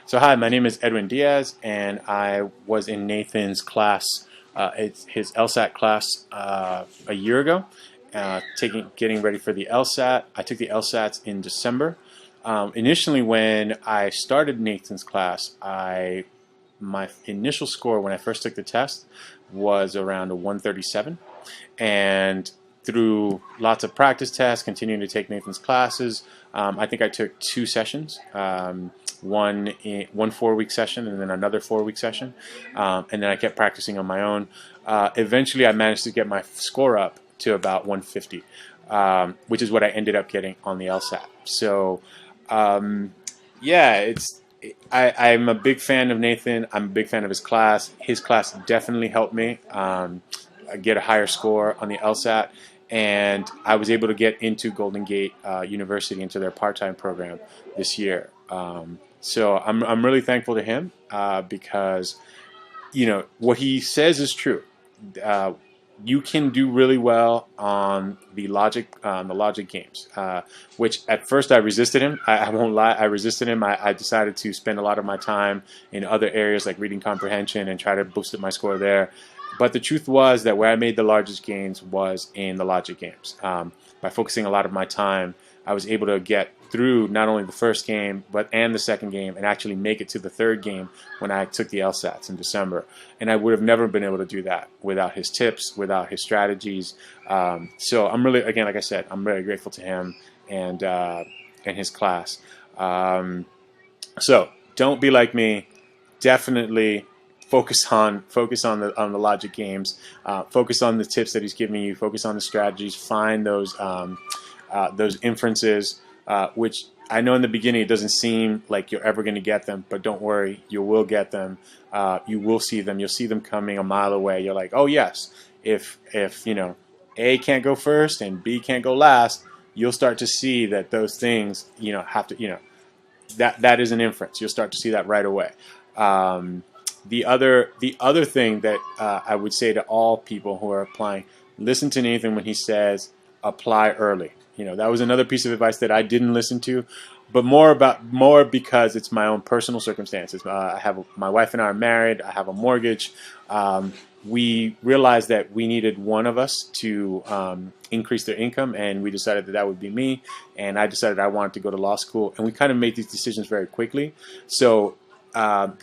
So hi, my name is Edwin Diaz, and I was in Nathan's class, it's his LSAT class a year ago, getting ready for the LSAT. I took the LSATs in December. Initially, when I started Nathan's class, my initial score when I first took the test was around a 137, and through lots of practice tests, continuing to take Nathan's classes, I think I took 2 sessions. One 4-week session and then another 4-week session, and then I kept practicing on my own. Eventually, I managed to get my score up to about 150, which is what I ended up getting on the LSAT. So, yeah, I'm a big fan of Nathan. I'm a big fan of his class. His class definitely helped me get a higher score on the LSAT, and I was able to get into Golden Gate University, into their part-time program this year. So I'm really thankful to him because what he says is true. You can do really well on the logic games, which at first I resisted him. I won't lie, I resisted him. I decided to spend a lot of my time in other areas like reading comprehension and try to boost up my score there. But the truth was that where I made the largest gains was in the logic games. By focusing a lot of my time, I was able to get through not only the first game and the second game, and actually make it to the third game when I took the LSATs in December. And I would have never been able to do that without his tips, without his strategies. So I'm really, again, like I said, I'm very grateful to him and his class. So don't be like me. Definitely focus on the logic games. Focus on the tips that he's giving you. Focus on the strategies. Find those inferences, which I know in the beginning it doesn't seem like you're ever going to get them, but don't worry, you will get them. You will see them. You'll see them coming a mile away. You're like, oh yes, if A can't go first and B can't go last, you'll start to see that those things have to that is an inference. You'll start to see that right away. The other thing that I would say to all people who are applying, listen to Nathan when he says apply early. That was another piece of advice that I didn't listen to, but more because it's my own personal circumstances. My wife and I are married. I have a mortgage. We realized that we needed one of us to increase their income, and we decided that would be me. And I decided I wanted to go to law school, and we kind of made these decisions very quickly. So,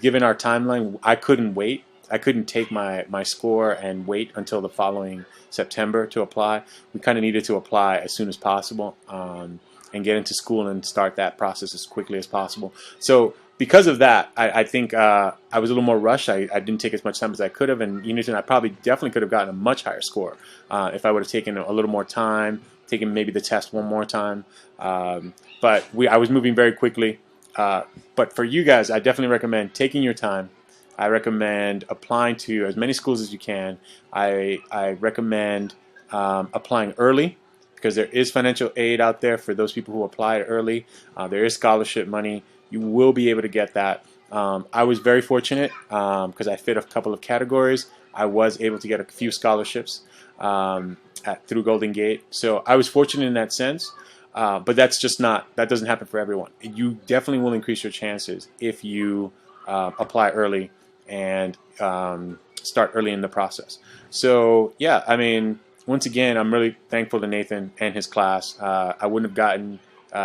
given our timeline, I couldn't wait. I couldn't take my score and wait until the following September to apply. We kind of needed to apply as soon as possible and get into school and start that process as quickly as possible. So because of that, I think I was a little more rushed. I didn't take as much time as I could have, and I probably definitely could have gotten a much higher score if I would have taken a little more time, taken maybe the test one more time. But I was moving very quickly. But for you guys, I definitely recommend taking your time. I recommend applying to as many schools as you can. I recommend applying early, because there is financial aid out there for those people who apply early. There is scholarship money. You will be able to get that. I was very fortunate because I fit a couple of categories. I was able to get a few scholarships through Golden Gate. So I was fortunate in that sense. But that doesn't happen for everyone. You definitely will increase your chances if you apply early and start early in the process. So yeah, I mean, once again, I'm really thankful to Nathan and his class. I wouldn't have gotten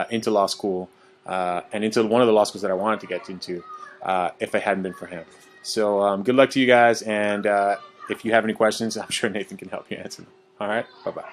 into law school and into one of the law schools that I wanted to get into if it hadn't been for him. So good luck to you guys, and if you have any questions, I'm sure Nathan can help you answer them. All right, bye-bye.